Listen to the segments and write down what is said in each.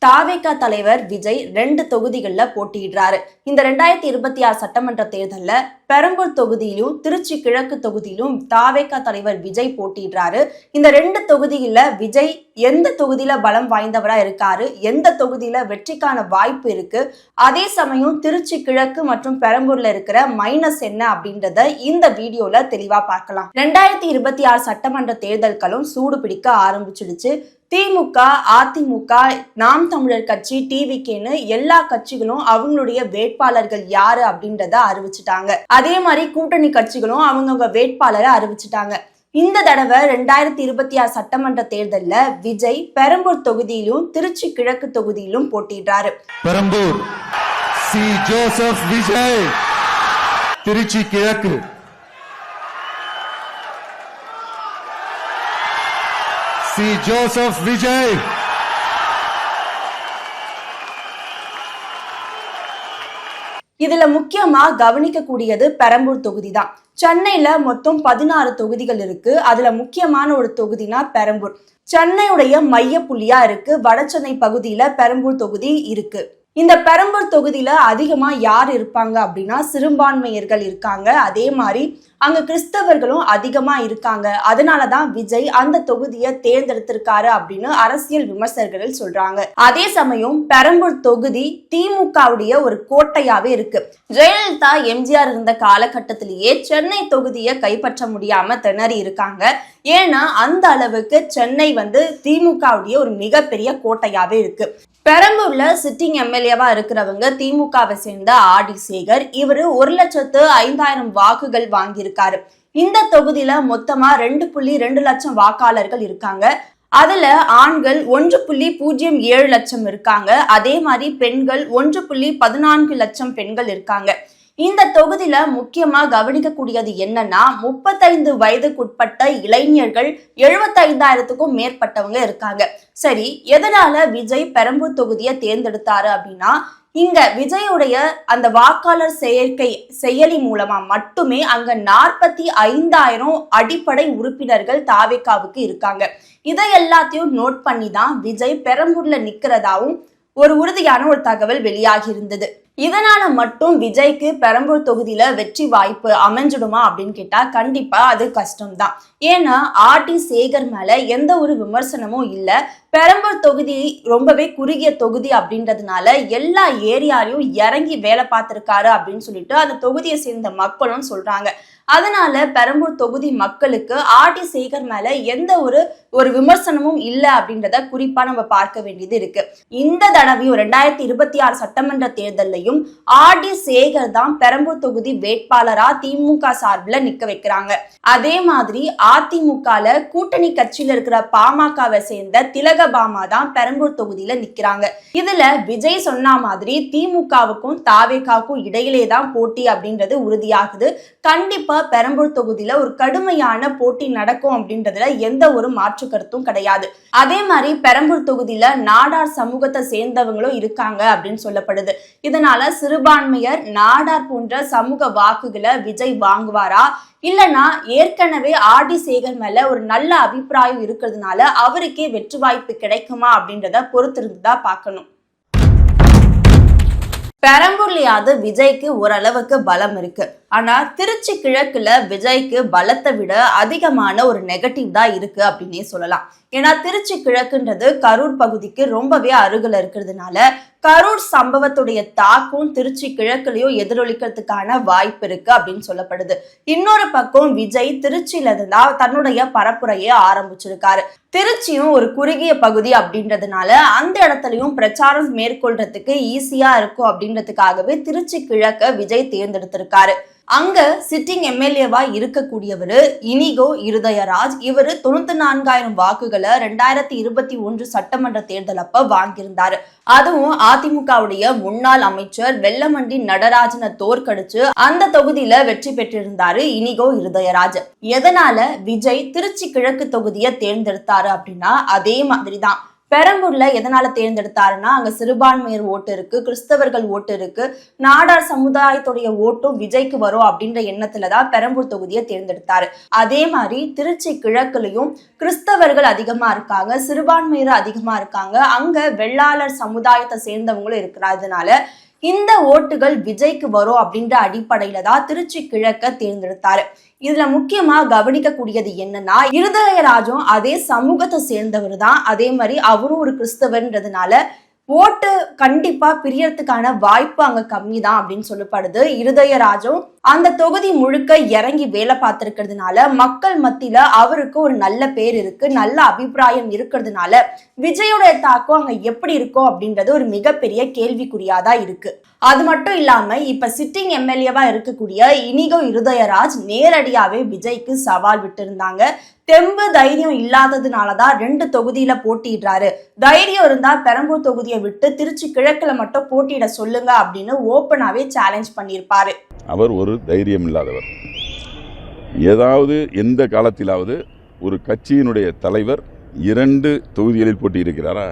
தாவேகா தலைவர் விஜய் 2 தொகுதிகள்ல போட்டியிடுறாரு. இந்த 2026 சட்டமன்ற தேர்தல்ல பெரம்பூர் தொகுதியிலும் திருச்சி கிழக்கு தொகுதியிலும் தாவேகா தலைவர் விஜய் போட்டியிடுறாரு. இந்த 2 தொகுதியில விஜய் எந்த தொகுதியில பலம் வாய்ந்தவரா இருக்காரு, எந்த தொகுதியில வெற்றிக்கான வாய்ப்பு இருக்கு, அதே சமயம் திருச்சி கிழக்கு மற்றும் பெரம்பூர்ல இருக்கிற மைனஸ் என்ன அப்படின்றத இந்த வீடியோல தெளிவா பார்க்கலாம். 2026 சட்டமன்ற தேர்தல்களும் சூடு பிடிக்க ஆரம்பிச்சிடுச்சு. திமுக, அதிமுக, நாம் தமிழர் கட்சி, டிவிகேன்னு எல்லா கட்சிகளும் அவங்களுடைய வேட்பாளர்கள் யாரு அப்படின்றத அறிவிச்சுட்டாங்க. அதே மாதிரி கூட்டணி கட்சிகளும் அவங்கவுங்க வேட்பாளரை அறிவிச்சுட்டாங்க. இந்த தடவை 2026 சட்டமன்ற தேர்தல்ல விஜய் பெரம்பூர் தொகுதியிலும் திருச்சி கிழக்கு தொகுதியிலும் போட்டியிடுறாரு. பெரம்பூர் சி. ஜோசப் விஜய், திருச்சி கிழக்கு சி. ஜோசப் விஜய். இதுல முக்கியமா கவனிக்க கூடியது பெரம்பூர் தொகுதி தான். சென்னையில மொத்தம் 16 தொகுதிகள் இருக்கு. அதுல முக்கியமான ஒரு தொகுதினா பெரம்பூர். சென்னையுடைய மைய புள்ளியா இருக்கு. வடசென்னை பகுதியில பெரம்பூர் தொகுதி இருக்கு. இந்த பெரம்பூர் தொகுதியில அதிகமா யார் இருப்பாங்க அப்படின்னா சிறுபான்மையர்கள் இருக்காங்க. அதே மாதிரி அங்க கிறிஸ்தவர்களும் அதிகமா இருக்காங்க. அதனாலதான் விஜய் அந்த தொகுதியை தேர்ந்தெடுத்திருக்காரு அப்படின்னு அரசியல் விமர்சகர்கள் சொல்றாங்க. அதே சமயம் பெரம்பூர் தொகுதி திமுகவுடைய ஒரு கோட்டையாவே இருக்கு. ஜெயலலிதா, எம்ஜிஆர் இருந்த காலகட்டத்திலேயே சென்னை தொகுதியை கைப்பற்ற முடியாம திணறி இருக்காங்க. ஏன்னா அந்த அளவுக்கு சென்னை திமுகவுடைய ஒரு மிகப்பெரிய கோட்டையாவே இருக்கு. பெரம்பூர்ல சிட்டிங் எம்எல்ஏவா இருக்கிறவங்க திமுகவை சேர்ந்த ஆடி சேகர். இவரு 1,05,000 வாக்குகள் வாங்கியிருக்காரு. இந்த தொகுதியில மொத்தமா 2.2 லட்சம் வாக்காளர்கள் இருக்காங்க. அதுல ஆண்கள் 1.07 லட்சம் இருக்காங்க. அதே மாதிரி பெண்கள் 1.14 லட்சம் பெண்கள் இருக்காங்க. இந்த தொகுதியில முக்கியமா கவனிக்கக்கூடியது என்னன்னா 35 வயதுக்குட்பட்ட இளைஞர்கள் 75,000க்கும் மேற்பட்டவங்க இருக்காங்க. சரி, எதனால விஜய் பெரம்பூர் தொகுதியை தேர்ந்தெடுத்தாரு அப்படின்னா, இங்க விஜயுடைய அந்த வாக்காளர் சேர்க்கை செயலி மூலமா மட்டுமே அங்க 45,000 அடிப்படை உறுப்பினர்கள் தாவேகாவுக்கு இருக்காங்க. இதை எல்லாத்தையும் நோட் பண்ணி தான் விஜய் பெரம்பூர்ல நிக்கிறதாவும் ஒரு உறுதியான ஒரு தகவல் வெளியாகி இருந்தது. இதனால மட்டும் விஜய்க்கு பெரம்பூர் தொகுதியில வெற்றி வாய்ப்பு அமைஞ்சிடுமா அப்படின்னு கேட்டா கண்டிப்பா அது கஷ்டம்தான். ஏன்னா ஆர்டி சேகர் மேல எந்த ஒரு விமர்சனமும் இல்ல. பெரம்பூர் தொகுதி ரொம்பவே குறுகிய தொகுதி அப்படின்றதுனால எல்லா ஏரியாலையும் இறங்கி வேலை பார்த்திருக்காரு அப்படின்னு சொல்லிட்டு அந்த தொகுதியை சேர்ந்த மக்களும் சொல்றாங்க. அதனால பெரம்பூர் தொகுதி மக்களுக்கு ஆர்டி சேகர் மேல எந்த ஒரு விமர்சனமும் இல்லை அப்படின்றத குறிப்பா நம்ம பார்க்க வேண்டியது இருக்கு. இந்த தடவையும் 2026 சட்டமன்ற தேர்தலையும் ஆர்டி சேகர் தான் பெரம்பூர் தொகுதி வேட்பாளரா திமுக சார்பில் நிக்க வைக்கிறாங்க. அதே மாதிரி அதிமுகல கூட்டணி கட்சியில இருக்கிற பாமகவை சேர்ந்த திலகபாமா தான் பெரம்பூர் தொகுதியில நிக்கிறாங்க. இதுல விஜய் சொன்ன மாதிரி திமுகவுக்கும் தாவேகாவுக்கும் இடையிலே தான் போட்டி அப்படின்றது உறுதியாகுது. கண்டிப்பா பெரம்பூர் தொகுதியில ஒரு கடுமையான போட்டி நடக்கும் அப்படின்றதுல எந்த ஒரு மாற்று கருத்தும் கிடையாது. அதே மாதிரி பெரம்பூர் தொகுதியில நாடார் சமூகத்தை சேர்ந்தவங்களும் இருக்காங்க அப்படின்னு சொல்லப்படுது. இதனால சிறுபான்மையர், நாடார் போன்ற சமூக வாக்குகளை விஜய் வாங்குவாரா, இல்லனா ஏற்கனவே ஆர்டி சேகர் மேல ஒரு நல்ல அபிப்பிராயம் இருக்கிறதுனால அவருக்கே வெற்றி வாய்ப்பு கிடைக்குமா அப்படின்றத பொறுத்திருந்துதான் பார்க்கணும். பெரம்பூர்லயாவது விஜய்க்கு ஓரளவுக்கு பலம் இருக்கு. ஆனா திருச்சி கிழக்குல விஜய்க்கு பலத்தை விட அதிகமான ஒரு நெகட்டிவ் தான் இருக்கு அப்படின்னே சொல்லலாம். ஏன்னா திருச்சி கிழக்குன்றது கரூர் பகுதிக்கு ரொம்பவே அருகில் இருக்கிறதுனால கரூர் சம்பவத்துடைய தாக்கம் திருச்சி கிழக்குலயும் எதிரொலிக்கிறதுக்கான வாய்ப்பு இருக்கு அப்படின்னு சொல்லப்படுது. இன்னொரு பக்கம் விஜய் திருச்சியில இருந்தா தன்னுடைய பரப்புரையை ஆரம்பிச்சிருக்காரு. திருச்சியும் ஒரு குறுகிய பகுதி அப்படின்றதுனால அந்த இடத்துலயும் பிரச்சாரம் மேற்கொள்றதுக்கு ஈஸியா இருக்கும் அப்படின்றதுக்காகவே திருச்சி கிழக்க விஜய் தேர்ந்தெடுத்திருக்காரு. அங்க சிட்டிங் எம்எல்ஏவா இருக்கக்கூடியவரு இனிகோ இருதயராஜ். இவரு 94,000 வாக்குகளை 2021 சட்டமன்ற தேர்தல் அப்ப வாங்கியிருந்தாரு. அதுவும் அதிமுகவுடைய முன்னாள் அமைச்சர் வெல்லமண்டி நடராஜனை தோற்கடிச்சு அந்த தொகுதியில வெற்றி பெற்றிருந்தாரு இனிகோ இருதயராஜ். எதனால விஜய் திருச்சி கிழக்கு தொகுதியை தேர்ந்தெடுத்தாரு அப்படின்னா அதே மாதிரிதான் பெரம்பூர்ல எதனால தேர்ந்தெடுத்தாருன்னா அங்க சிறுபான்மையர் ஓட்டு இருக்கு, கிறிஸ்தவர்கள் ஓட்டு இருக்கு, நாடார் சமுதாயத்துடைய ஓட்டும் விஜய்க்கு வரும் அப்படின்ற எண்ணத்துலதான் பெரம்பூர் தொகுதியை தேர்ந்தெடுத்தாரு. அதே மாதிரி திருச்சி கிழக்குலயும் கிறிஸ்தவர்கள் அதிகமா இருக்காங்க, சிறுபான்மையர் அதிகமா இருக்காங்க, அங்க வெள்ளாளர் சமுதாயத்தை சேர்ந்தவங்களும் இருக்கிறதுனால இந்த ஓட்டுகள் விஜய்க்கு வரும் அப்படின்ற அடிப்படையில தான் திருச்சி கிழக்க தேர்ந்தெடுத்தாரு. இதுல முக்கியமா கவனிக்கக்கூடியது என்னன்னா, இருதயராஜும் அதே சமூகத்தை சேர்ந்தவர் தான், அதே மாதிரி அவரும் ஒரு கிறிஸ்தவர்ன்றதுனால ஓட்டு கண்டிப்பா பிரியறதுக்கான வாய்ப்பு அங்க கம்மி தான் அப்படின்னு சொல்லப்படுது. இருதயராஜும் அந்த தொகுதி முழுக்க இறங்கி வேலை பார்த்திருக்கிறதுனால மக்கள் மத்தியில அவருக்கு ஒரு நல்ல பேர் இருக்கு, நல்ல அபிப்பிராயம் இருக்கிறதுனால விஜயோட தாக்கம் அங்க எப்படி இருக்கும் அப்படின்றது ஒரு மிகப்பெரிய கேள்விக்குறியாதான் இருக்கு. அது மட்டும் இல்லாம இப்ப சிட்டிங் எம்எல்ஏவா இருக்கக்கூடிய இனிகோ இருதயராஜ் நேரடியாவே விஜய்க்கு சவால் விட்டு இருந்தாங்க. தெம்பு தைரியம் இல்லாததுனாலதான் 2 தொகுதியில போட்டிடுறாரு, தைரியம் இருந்தா பெரம்பூர் தொகுதியை விட்டு திருச்சி கிழக்குல மட்டும் போட்டியிட சொல்லுங்க அப்படின்னு ஓப்பனாவே சேலஞ்ச் பண்ணியிருப்பாரு. அவர் ஒரு தைரியம் இல்லாதவர். ஏதாவது எந்த காலத்திலாவது ஒரு கட்சியினுடைய தலைவர் 2 தொகுதிகளில் போட்டியிருக்கிறாரா?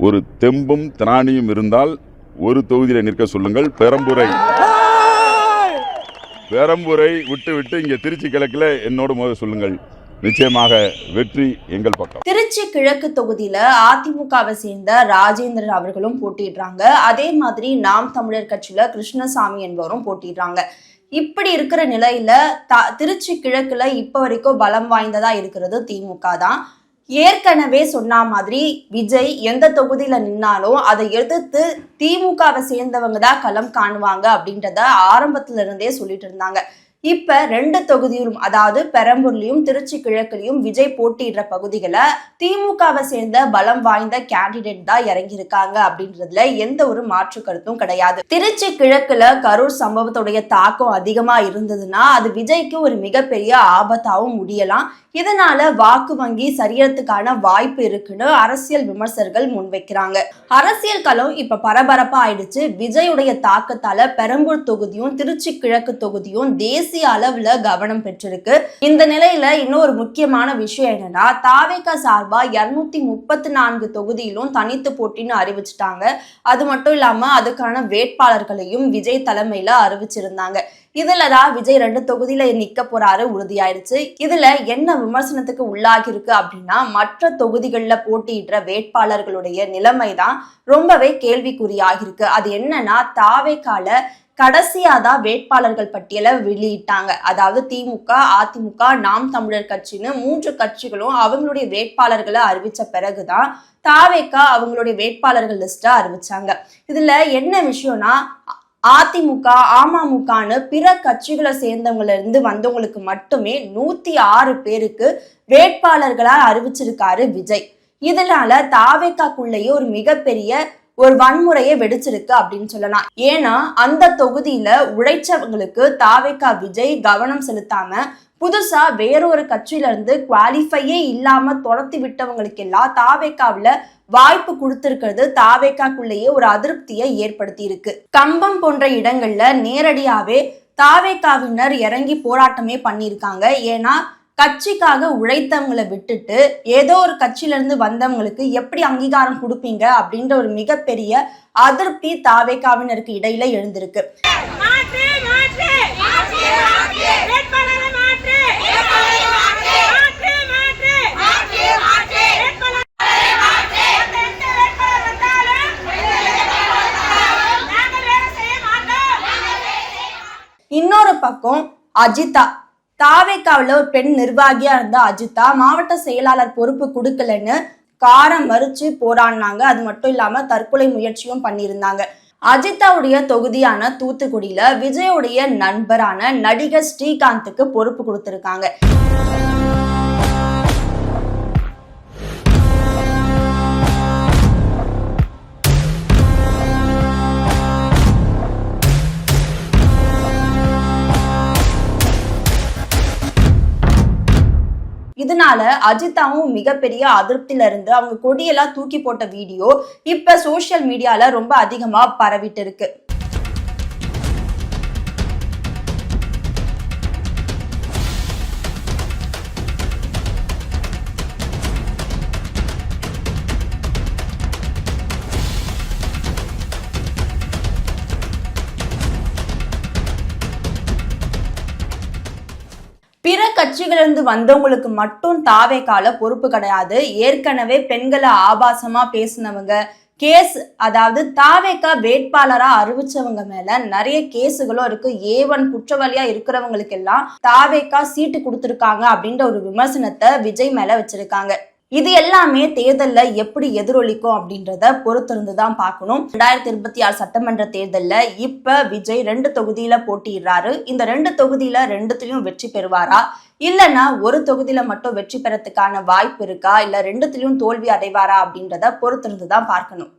ஒரு தெம்பும் திராணியும் இருந்தால் ஒரு தொகுதியில் நிற்க சொல்லுங்கள். பெரம்பூரை விட்டு இங்க திருச்சி கிழக்குல என்னோடு மோத சொல்லுங்கள். நிச்சயமாக வெற்றி எங்கள் பக்கம். திருச்சி கிழக்கு தொகுதியில அதிமுகவை சேர்ந்த ராஜேந்திரன் அவர்களும் போட்டிடுறாங்க. அதே மாதிரி நாம் தமிழர் கட்சியில கிருஷ்ணசாமி என்பவரும் போட்டிடுறாங்க. இப்படி இருக்கிற நிலையில திருச்சி கிழக்குல இப்ப வரைக்கும் பலம் வாய்ந்ததா இருக்கிறது திமுக தான். ஏற்கனவே சொன்ன மாதிரி விஜய் எந்த தொகுதியில நின்னாலும் அதை எதிர்த்து திமுகவை சேர்ந்தவங்க தான் களம் காணுவாங்க அப்படின்றத ஆரம்பத்துல இருந்தே சொல்லிட்டு இருந்தாங்க. இப்ப 2 தொகுதியிலும், அதாவது பெரம்பூர்லயும் திருச்சி கிழக்குலயும் விஜய் போட்டியிடுற பகுதிகளை திமுகவை சேர்ந்த பலம் வாய்ந்த கேண்டிடேட் தான் இறங்கியிருக்காங்க அப்படின்றதுல எந்த ஒரு மாற்று கருத்தும் கிடையாது. திருச்சி கிழக்குல கரூர் சம்பவத்துடைய தாக்கம் அதிகமா இருந்ததுன்னா அது விஜய்க்கு ஒரு மிகப்பெரிய ஆபத்தாவும் முடியலாம். இதனால வாக்கு வங்கி சரியறதுக்கான வாய்ப்பு இருக்குன்னு அரசியல் விமர்சகர்கள் முன்வைக்கிறாங்க. அரசியல் களம் இப்ப பரபரப்பா ஆயிடுச்சு. விஜயுடைய தாக்கத்தால பெரம்பூர் தொகுதியும் திருச்சி கிழக்கு தொகுதியும் தேசிய அளவுல கவனம் பெற்றிருக்கு. இந்த நிலையில இன்னொரு முக்கியமான விஷயம் என்னன்னா, தாவேகா சார்பா 234 தொகுதியிலும் தனித்து போட்டின்னு அறிவிச்சுட்டாங்க. அது மட்டும் இல்லாம அதுக்கான வேட்பாளர்களையும் விஜய் தலைமையில அறிவிச்சிருந்தாங்க. இதுலதான் விஜய் 2 தொகுதியில நிக்க போறாரு உறுதியாயிருச்சு. இதுல என்ன விமர்சனத்துக்கு உள்ளாகி இருக்கு அப்படின்னா, மற்ற தொகுதிகள்ல போட்டியிடுற வேட்பாளர்களுடைய நிலைமைதான் ரொம்பவே கேள்விக்குறியாகிருக்கு. அது என்னன்னா, தாவேகால கடைசியாதான் வேட்பாளர்கள் பட்டியலை வெளியிட்டாங்க. அதாவது திமுக, அதிமுக, நாம் தமிழர் கட்சின்னு 3 கட்சிகளும் அவங்களுடைய வேட்பாளர்களை அறிவிச்ச பிறகுதான் தாவேகா அவங்களுடைய வேட்பாளர்கள் லிஸ்ட அறிவிச்சாங்க. இதுல என்ன விஷயம்னா, அதிமுக, அமமுகன்னு பிற கட்சிகளை சேர்ந்தவங்கள இருந்து வந்தவங்களுக்கு மட்டுமே 106 பேருக்கு வேட்பாளர்களா அறிவிச்சிருக்காரு விஜய். இதனால தாவேகாக்குள்ளேயே ஒரு மிகப்பெரிய ஒரு வன்முறையை வெடிச்சிருக்கு அப்படின்னு சொல்லலாம். ஏன்னா அந்த தொகுதியில உழைச்சவங்களுக்கு தாவேகா விஜய் கவனம் செலுத்தாம புதுசா வேறொரு கட்சியில இருந்து குவாலிஃபையே இல்லாம துரத்தி விட்டவங்களுக்கு எல்லாம் தாவேகாவில வாய்ப்பு கொடுத்திருக்கிறது தாவேகாக்குள்ளேயே ஒரு அதிருப்தியை ஏற்படுத்தி இருக்கு. கம்பம் போன்ற இடங்கள்ல நேரடியாவே தாவேகாவினர் இறங்கி போராட்டமே பண்ணியிருக்காங்க. ஏன்னா கட்சிக்காக உழைத்தவங்களை விட்டுட்டு ஏதோ ஒரு கட்சியில இருந்து வந்தவங்களுக்கு எப்படி அங்கீகாரம் கொடுப்பீங்க அப்படின்ற ஒரு மிகப்பெரிய அதிருப்தி தாவேகாவினருக்கு இடையில எழுந்திருக்கு. இன்னொரு பக்கம் அஜிதா, தாவேகாவில் ஒரு பெண் நிர்வாகியா இருந்த அஜிதா மாவட்ட செயலாளர் பொறுப்பு கொடுக்கலன்னு காரம் மறிச்சு போராடினாங்க. அது மட்டும் இல்லாம தற்கொலை முயற்சியும் பண்ணியிருந்தாங்க. அஜிதாவுடைய தொகுதியான தூத்துக்குடியில விஜயோடைய நண்பரான நடிகர் ஸ்ரீகாந்துக்கு பொறுப்பு கொடுத்திருக்காங்க. இதனால அஜிதாவும் மிகப்பெரிய அதிருப்தியில இருந்து அவங்க கொடியெல்லாம் தூக்கி போட்ட வீடியோ இப்ப சோசியல் மீடியால ரொம்ப அதிகமா பரவிட்டு இருக்கு. பிற கட்சிகளிலிருந்து வந்தவங்களுக்கு மட்டும் தாவேக்கால பொறுப்பு கிடையாது. ஏற்கனவே பெண்களை ஆபாசமா பேசினவங்க, கேஸ் அதாவது தாவேக்கா வேட்பாளரா அறிவிச்சவங்க மேல நிறைய கேஸுகளும் இருக்கு. A1 குற்றவாளியா இருக்கிறவங்களுக்கு எல்லாம் தாவேக்கா சீட்டு கொடுத்திருக்காங்க அப்படின்ற ஒரு விமர்சனத்தை விஜய் மேல வச்சிருக்காங்க. இது எல்லாமே தேர்தல்ல எப்படி எதிரொலிக்கும் அப்படின்றத பொறுத்திருந்துதான் பார்க்கணும். 2026 சட்டமன்ற தேர்தல்ல இப்ப விஜய் 2 தொகுதியில போட்டியிடுறாரு. இந்த 2 தொகுதியில 2த்துலயும் வெற்றி பெறுவாரா, இல்லைன்னா ஒரு தொகுதியில மட்டும் வெற்றி பெறத்துக்கான வாய்ப்பு இருக்கா, இல்ல 2த்துலயும் தோல்வி அடைவாரா அப்படின்றத பொறுத்திருந்துதான் பார்க்கணும்.